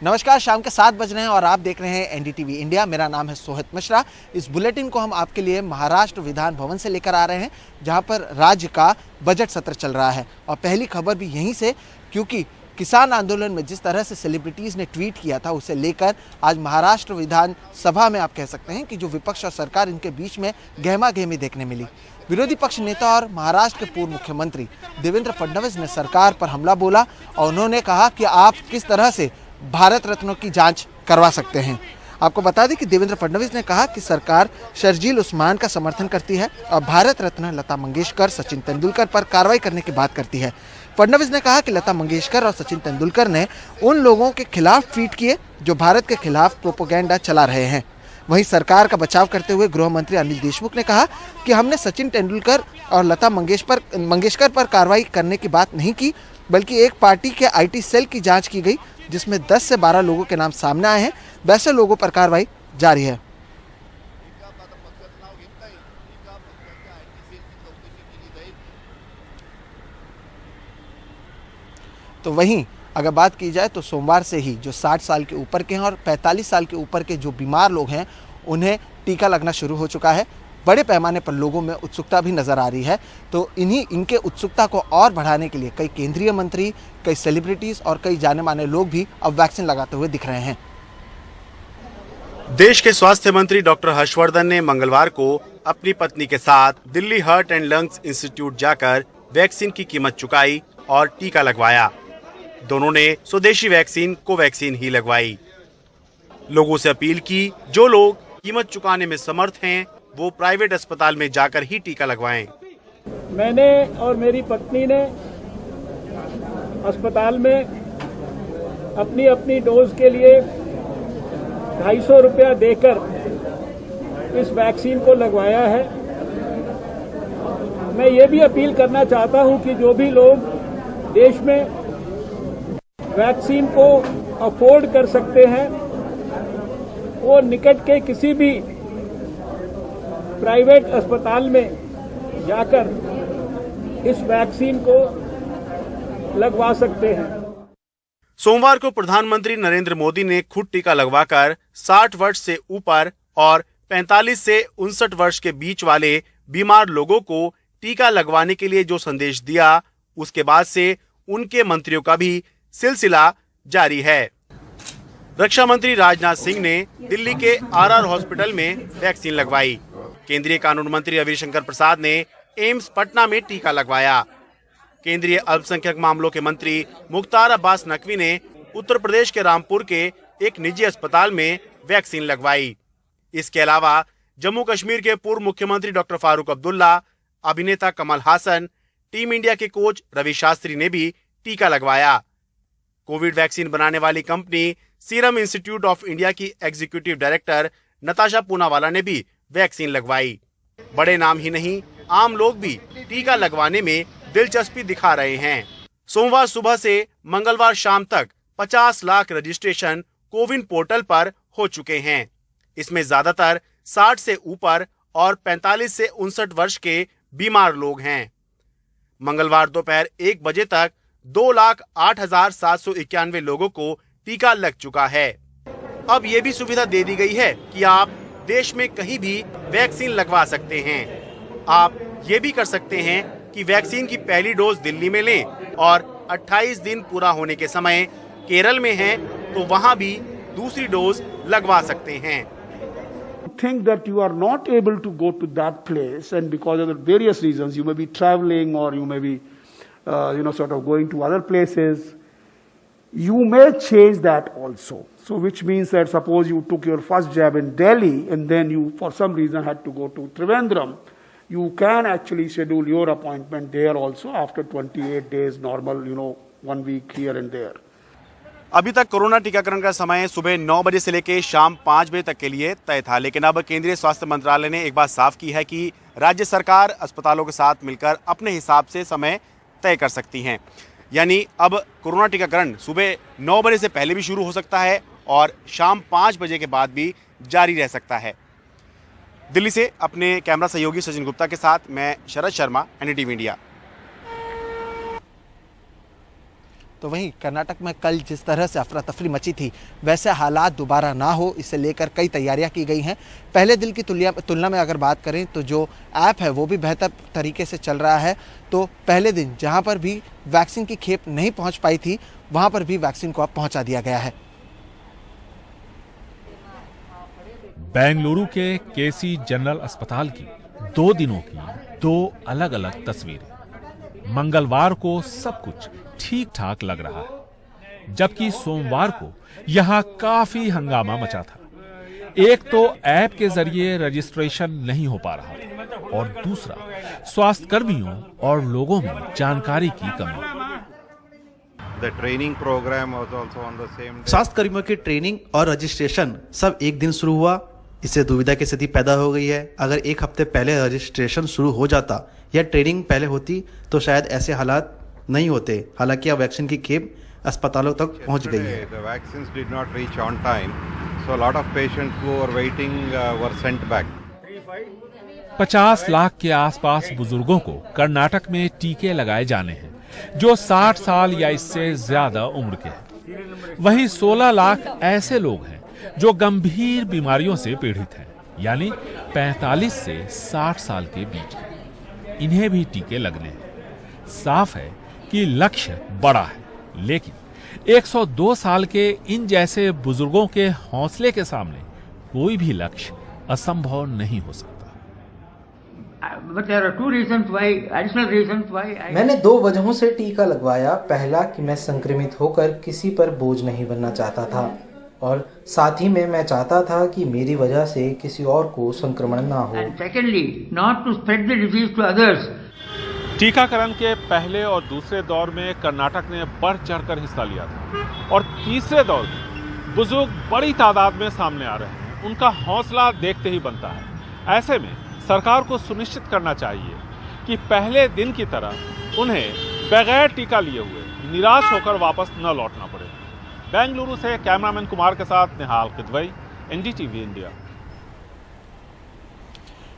नमस्कार, शाम के 7 बज रहे हैं और आप देख रहे हैं एनडीटीवी इंडिया। मेरा नाम है सोहित मिश्रा। इस बुलेटिन को हम आपके लिए महाराष्ट्र विधान भवन से लेकर आ रहे हैं, जहां पर राज्य का बजट सत्र चल रहा है। और पहली खबर भी यहीं से, क्योंकि किसान आंदोलन में जिस तरह से सेलिब्रिटीज़ ने ट्वीट किया था, उसे लेकर आज महाराष्ट्र विधानसभा में आप कह सकते हैं कि जो विपक्ष और सरकार, इनके बीच में गहमा गहमी देखने मिली। विरोधी पक्ष नेता और महाराष्ट्र के पूर्व मुख्यमंत्री देवेंद्र फडणवीस ने सरकार पर हमला बोला और उन्होंने कहा कि आप किस तरह से भारत रत्नों की जांच करवा सकते हैं। आपको बता दें कि देवेंद्र फडणवीस ने कहा कि सरकार शर्जील उस्मान का समर्थन करती है और भारत रत्न लता मंगेशकर, सचिन तेंदुलकर पर कार्रवाई करने की बात करती है। फडणवीस ने कहा कि लता मंगेशकर और सचिन तेंदुलकर ने उन लोगों के खिलाफ ट्वीट किए जो भारत के खिलाफ प्रोपेगेंडा चला रहे हैं। वहीं सरकार का बचाव करते हुए गृह मंत्री अनिल देशमुख ने कहा कि हमने सचिन तेंदुलकर और लता मंगेशकर पर कार्रवाई करने की बात नहीं की, बल्कि एक पार्टी के आईटी सेल की जांच की गई, जिसमें 10 से 12 लोगों के नाम सामने आए हैं। वैसे लोगों पर कार्रवाई जारी है। तो वहीं अगर बात की जाए तो सोमवार से ही जो 60 साल के ऊपर के हैं और 45 साल के ऊपर के जो बीमार लोग हैं, उन्हें टीका लगना शुरू हो चुका है। बड़े पैमाने पर लोगों में उत्सुकता भी नजर आ रही है। तो इनके उत्सुकता को और बढ़ाने के लिए कई केंद्रीय मंत्री, कई सेलिब्रिटीज और कई जाने माने लोग भी अब वैक्सीन लगाते हुए दिख रहे हैं। देश के स्वास्थ्य मंत्री डॉक्टर हर्षवर्धन ने मंगलवार को अपनी पत्नी के साथ Delhi heart and lungs institute जाकर वैक्सीन की कीमत चुकाई और टीका लगवाया। दोनों ने स्वदेशी वैक्सीन कोवैक्सीन ही लगवाई। लोगों से अपील की, जो लोग कीमत चुकाने में समर्थ हैं, वो प्राइवेट अस्पताल में जाकर ही टीका लगवाएं। मैंने और मेरी पत्नी ने अस्पताल में अपनी अपनी डोज के लिए 250 रुपया देकर इस वैक्सीन को लगवाया है। मैं ये भी अपील करना चाहता हूं कि जो भी लोग देश में वैक्सीन को अफोर्ड कर सकते हैं, वो निकट के किसी भी प्राइवेट अस्पताल में जाकर इस वैक्सीन को लगवा सकते हैं। सोमवार को प्रधानमंत्री नरेंद्र मोदी ने खुद टीका लगवाकर 60 वर्ष से ऊपर और 45 से 59 वर्ष के बीच वाले बीमार लोगों को टीका लगवाने के लिए जो संदेश दिया, उसके बाद से उनके मंत्रियों का भी सिलसिला जारी है। रक्षा मंत्री राजनाथ सिंह ने दिल्ली के आरआर हॉस्पिटल में वैक्सीन लगवाई। केंद्रीय कानून मंत्री रविशंकर प्रसाद ने एम्स पटना में टीका लगवाया। केंद्रीय अल्पसंख्यक मामलों के मंत्री मुख्तार अब्बास नकवी ने उत्तर प्रदेश के रामपुर के एक निजी अस्पताल में वैक्सीन लगवाई। इसके अलावा जम्मू कश्मीर के पूर्व मुख्यमंत्री डॉक्टर फारूक अब्दुल्ला, अभिनेता कमल हासन, टीम इंडिया के कोच रवि शास्त्री ने भी टीका लगवाया। कोविड वैक्सीन बनाने वाली company serum institute of India की एग्जीक्यूटिव डायरेक्टर नताशा पूनावाला ने भी वैक्सीन लगवाई। बड़े नाम ही नहीं, आम लोग भी टीका लगवाने में दिलचस्पी दिखा रहे हैं। सोमवार सुबह से मंगलवार शाम तक 50 लाख रजिस्ट्रेशन कोविन पोर्टल पर हो चुके हैं। इसमें ज्यादातर 60 से ऊपर और 45 से 59 वर्ष के बीमार लोग हैं। मंगलवार दोपहर 1 बजे तक 2,08,791 लोगों को टीका लग चुका है। अब ये भी सुविधा दे दी गई है कि आप देश में कहीं भी वैक्सीन लगवा सकते हैं। आप ये भी कर सकते हैं कि वैक्सीन की पहली डोज दिल्ली में लें और 28 दिन पूरा होने के समय केरल में हैं तो वहां भी दूसरी डोज लगवा सकते हैं। Think that you are not able to go to that place, and because of the various reasons, you may be traveling or you may be sort of going to other places, you may change that also. So which means that suppose you took your first jab in Delhi and then you for some reason had to go to Trivandrum, you can actually schedule your appointment there also after 28 days normal, 1 week here and there. अभी तक corona टीकाकरण का समय सुबह 9 बजे से लेकर शाम 5 बजे तक के लिए तय था, लेकिन अब केंद्रीय स्वास्थ्य मंत्रालय ने एक बात साफ की है कि राज्य सरकार अस्पतालों के साथ मिलकर अपने हिसाब से समय तय कर सकती हैं। यानी अब कोरोना टीकाकरण सुबह 9 बजे से पहले भी शुरू हो सकता है और शाम 5 बजे के बाद भी जारी रह सकता है। दिल्ली से अपने कैमरा सहयोगी सचिन गुप्ता के साथ मैं शरद शर्मा, एनडीटीवी इंडिया। तो वहीं कर्नाटक में कल जिस तरह से अफरा तफरी मची थी, वैसे हालात दोबारा ना हो, इसे लेकर कई तैयारियां की गई हैं। पहले दिन की तुलना में अगर बात करें तो जो ऐप है वो भी बेहतर तरीके से चल रहा है। तो पहले दिन जहां पर भी वैक्सीन की खेप नहीं पहुंच पाई थी, वहां पर भी वैक्सीन को अब पहुंचा दिया गया है। बेंगलुरु के केसी जनरल अस्पताल की 2 दिनों की 2 अलग अलग तस्वीरें। मंगलवार को सब कुछ ठीक ठाक लग रहा है, जबकि सोमवार को यहां काफी हंगामा मचा था। एक तो ऐप के जरिए रजिस्ट्रेशन नहीं हो पा रहा और दूसरा स्वास्थ्य कर्मियों और लोगों में जानकारी की कमी। स्वास्थ्य कर्मियों की ट्रेनिंग और रजिस्ट्रेशन सब एक दिन शुरू हुआ। इससे दुविधा की स्थिति पैदा हो गई है। अगर एक हफ्ते पहले रजिस्ट्रेशन शुरू हो जाता या ट्रेनिंग पहले होती तो शायद ऐसे हालात नहीं होते। हालांकि अब वैक्सीन की खेप अस्पतालों तक पहुंच गई है। 50 लाख के आसपास बुजुर्गों को कर्नाटक में टीके लगाए जाने हैं, जो 60 साल या इससे ज्यादा उम्र के हैं। वहीं 16 लाख ऐसे लोग हैं जो गंभीर बीमारियों से पीड़ित हैं, यानी 45 से 60 साल के बीच हैं। इन्हें भी टीके लगने हैं। साफ है कि लक्ष्य बड़ा है, लेकिन 102 साल के इन जैसे बुजुर्गों के हौसले के सामने कोई भी लक्ष्य असंभव नहीं हो सकता। मैंने 2 वजहों से टीका लगवाया। पहला कि मैं संक्रमित होकर किसी पर बोझ नहीं बनना चाहता था, और साथ ही में मैं चाहता था कि मेरी वजह से किसी और को संक्रमण ना हो। टीकाकरण के पहले और दूसरे दौर में कर्नाटक ने बढ़ चढ़कर हिस्सा लिया था, और तीसरे दौर में बुजुर्ग बड़ी तादाद में सामने आ रहे हैं। उनका हौसला देखते ही बनता है। ऐसे में सरकार को सुनिश्चित करना चाहिए कि पहले दिन की तरह उन्हें बगैर टीका लिए हुए निराश होकर वापस न लौटना पड़े। बेंगलुरु से कैमरामैन कुमार के साथ निहाल किदवई, एनडीटीवी इंडिया।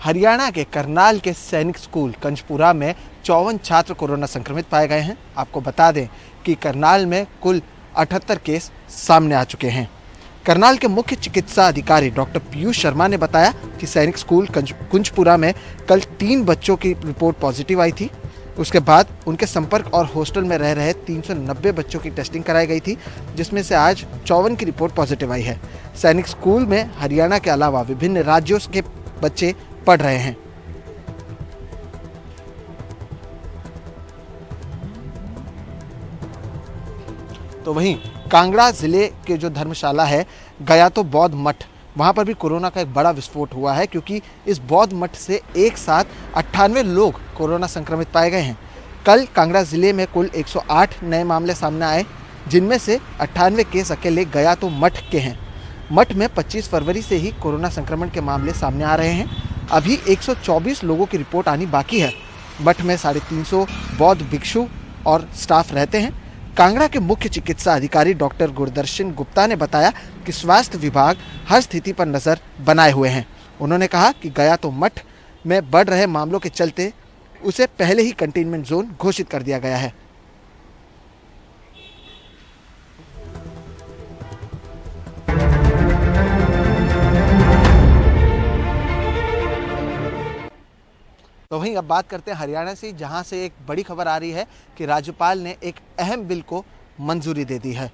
हरियाणा के करनाल के सैनिक स्कूल कंजपुरा में 54 छात्र कोरोना संक्रमित पाए गए हैं। आपको बता दें कि करनाल में कुल 78 केस सामने आ चुके हैं। करनाल के मुख्य चिकित्सा अधिकारी डॉक्टर पीयूष शर्मा ने बताया कि सैनिक स्कूल कुंजपुरा में कल 3 बच्चों की रिपोर्ट पॉजिटिव आई थी। उसके बाद उनके संपर्क और हॉस्टल में रह रहे 390 बच्चों की टेस्टिंग कराई गई थी, जिसमें से आज 54 की रिपोर्ट पॉजिटिव आई है। सैनिक स्कूल में हरियाणा के अलावा विभिन्न राज्यों के बच्चे पढ़ रहे हैं। तो वहीं कांगड़ा जिले के जो धर्मशाला है गया तो बौद्ध मठ, वहां पर भी कोरोना का एक बड़ा विस्फोट हुआ है, क्योंकि इस बौद्ध मठ से एक साथ 98 लोग कोरोना संक्रमित पाए गए हैं। कल कांगड़ा जिले में कुल 108 नए मामले सामने आए, जिनमें से 98 केस अकेले गया तो मठ के हैं। मठ में 25 फरवरी से ही कोरोना संक्रमण के मामले सामने आ रहे हैं। अभी 124 लोगों की रिपोर्ट आनी बाकी है। मठ में 350 बौद्ध भिक्षु और स्टाफ रहते हैं। कांगड़ा के मुख्य चिकित्सा अधिकारी डॉक्टर गुरदर्शन गुप्ता ने बताया कि स्वास्थ्य विभाग हर स्थिति पर नजर बनाए हुए हैं। उन्होंने कहा कि गया तो मठ में बढ़ रहे मामलों के चलते उसे पहले ही कंटेनमेंट जोन घोषित कर दिया गया है। तो वहीं अब बात करते हैं हरियाणा से, जहां से एक बड़ी खबर आ रही है कि राज्यपाल ने एक अहम बिल को मंजूरी दे दी है।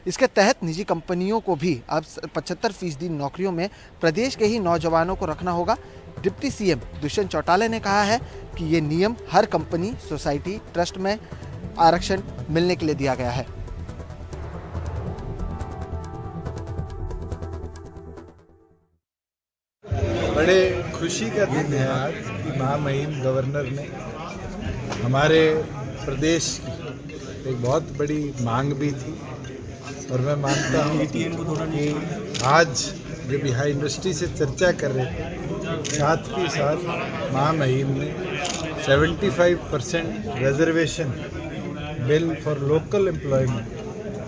इसके तहत निजी कंपनियों को भी अब 75% नौकरियों में प्रदेश के ही नौजवानों को रखना होगा। डिप्टी सीएम दुष्यंत चौटाला ने कहा है कि ये नियम हर कंपनी, सोसाइटी, ट्रस्ट में आरक्षण मिलने के लिए दिया गया है। बड़े खुशी का दिन है आज कि महामहिम गवर्नर ने हमारे प्रदेश की एक बहुत बड़ी मांग भी थी, और मैं मानता हूँ कि आज जब यहाँ यूनिवर्सिटी से चर्चा कर रहे थे, साथ ही साथ महामहिम ने 75% reservation bill for local employment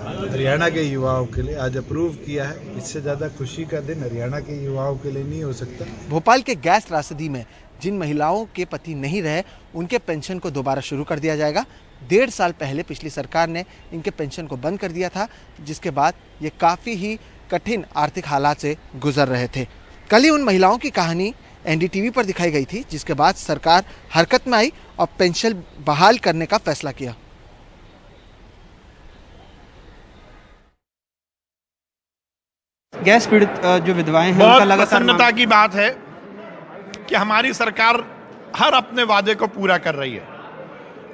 Haryana के युवाओं के लिए आज अप्रूव किया है। इससे ज़्यादा खुशी का दिन हरियाणा के युवाओं के लिए नहीं हो सकता। भोपाल के गैस त्रासदी में जिन महिलाओं के पति नहीं रहे उनके पेंशन को दोबारा शुरू कर दिया जाएगा। 1.5 साल पहले पिछली सरकार ने इनके पेंशन को बंद कर दिया था, जिसके बाद ये काफ़ी ही कठिन आर्थिक हालात से गुजर रहे थे। कल ही उन महिलाओं की कहानी एनडीटीवी पर दिखाई गई थी, जिसके बाद सरकार हरकत में आई और पेंशन बहाल करने का फैसला किया। गैस पीड़ित जो विधवाएं हैं, बहुत उनका लगातार प्रसन्नता की बात है कि हमारी सरकार हर अपने वादे को पूरा कर रही है।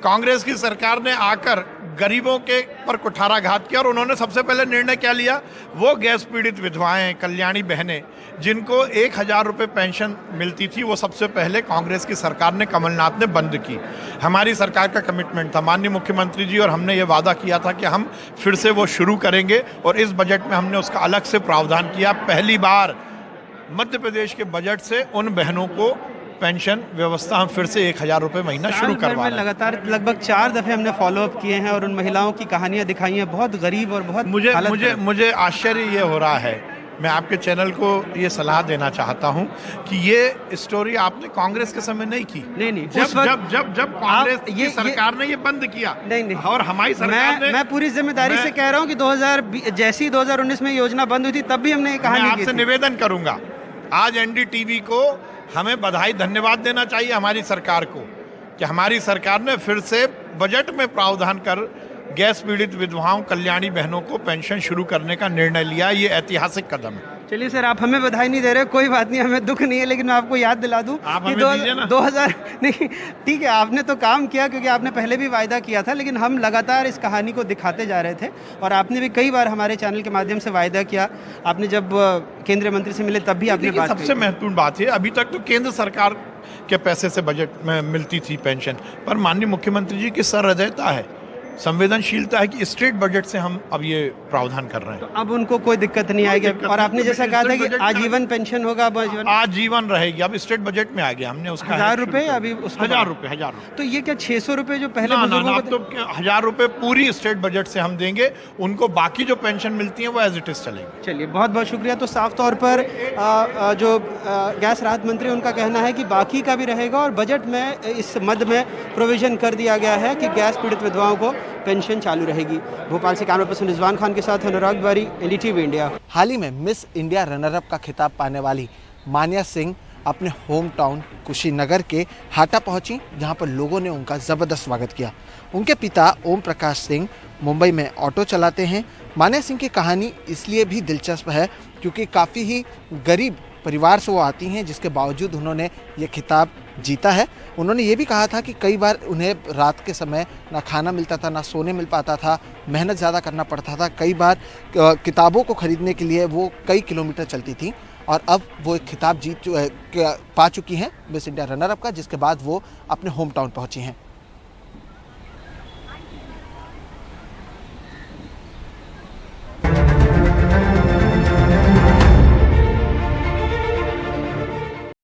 कांग्रेस की सरकार ने आकर गरीबों के पर कुठाराघात किया और उन्होंने सबसे पहले निर्णय क्या लिया, वो गैस पीड़ित विधवाएं, कल्याणी बहनें जिनको 1000 रुपये पेंशन मिलती थी, वो सबसे पहले कांग्रेस की सरकार ने, कमलनाथ ने बंद की। हमारी सरकार का कमिटमेंट था, माननीय मुख्यमंत्री जी और हमने ये वादा किया था कि हम फिर से वो शुरू करेंगे और इस बजट में हमने उसका अलग से प्रावधान किया। पहली बार मध्य प्रदेश के बजट से उन बहनों को पेंशन व्यवस्था हम फिर से 1000 रुपये महीना शुरू करवा रहे हैं। लगातार लगभग 4 दफे हमने फॉलो अप किए हैं और उन महिलाओं की कहानियां दिखाई हैं, बहुत गरीब और बहुत मुझे आश्चर्य ये हो रहा है। मैं आपके चैनल को ये सलाह देना चाहता हूँ कि ये स्टोरी आपने कांग्रेस के समय नहीं की। नहीं जब कांग्रेस की सरकार ने ये बंद किया नहीं और हमारी सरकार ने, मैं पूरी जिम्मेदारी से कह रहा हूँ कि जैसी 2019 में योजना बंद हुई थी तब भी हमने ये कहानी की थी। आपसे निवेदन करूंगा, आज एनडीटीवी को हमें बधाई धन्यवाद देना चाहिए हमारी सरकार को कि हमारी सरकार ने फिर से बजट में प्रावधान कर गैस पीड़ित विधवाओं, कल्याणी बहनों को पेंशन शुरू करने का निर्णय लिया। ये ऐतिहासिक कदम है। चलिए सर, आप हमें बधाई नहीं दे रहे, कोई बात नहीं, हमें दुख नहीं है, लेकिन मैं आपको याद दिला दूं कि 2000 नहीं, ठीक है, आपने तो काम किया क्योंकि आपने पहले भी वायदा किया था, लेकिन हम लगातार इस कहानी को दिखाते जा रहे थे और आपने भी कई बार हमारे चैनल के माध्यम से वायदा किया। आपने जब केंद्रीय मंत्री से मिले तब भी आपने बात की। सबसे महत्वपूर्ण बात है, अभी तक तो केंद्र सरकार के पैसे से बजट में मिलती थी पेंशन, पर माननीय मुख्यमंत्री जी की सहृदयता है, संवेदनशीलता है कि स्टेट बजट से हम अब ये प्रावधान कर रहे हैं। तो अब उनको कोई दिक्कत नहीं आएगी और आपने जैसा कहा था कि आजीवन पेंशन होगा, आजीवन रहेगी। अब स्टेट बजट में आ गया, हमने उसका 1000 रुपए, अभी उसको 1000 रुपए। तो ये क्या 600 रुपए जो पहले अब तो 1000 रुपए पूरी स्टेट बजट से हम देंगे उनको, बाकी जो पेंशन मिलती है वो एज इट इज चलेगी। चलिए, बहुत बहुत शुक्रिया। तो साफ तौर पर जो गैस राहत मंत्री, उनका कहना है कि बाकी का भी रहेगा और बजट में इस मद में प्रोविजन कर दिया गया है कि गैस पीड़ित विधवाओं को पेंशन चालू रहेगी। भोपाल से कैमरा पर्सन रिजवान खान के साथ अनुराग तिवारी, एनडीटीवी इंडिया। हाल ही में मिस इंडिया रनरअप का खिताब पाने वाली मान्या सिंह अपने होम टाउन कुशीनगर के हाटा पहुंची, जहां पर लोगों ने उनका ज़बरदस्त स्वागत किया। उनके पिता ओम प्रकाश सिंह मुंबई में ऑटो चलाते हैं। मान्या सिंह की कहानी इसलिए भी दिलचस्प है क्योंकि काफ़ी ही गरीब परिवार से वो आती हैं, जिसके बावजूद उन्होंने ये खिताब जीता है। उन्होंने ये भी कहा था कि कई बार उन्हें रात के समय ना खाना मिलता था, ना सोने मिल पाता था, मेहनत ज़्यादा करना पड़ता था। कई बार किताबों को खरीदने के लिए वो कई किलोमीटर चलती थी और अब वो एक खिताब पा चुकी हैं मिस इंडिया रनर अप का, जिसके बाद वो अपने होम टाउन पहुँची हैं।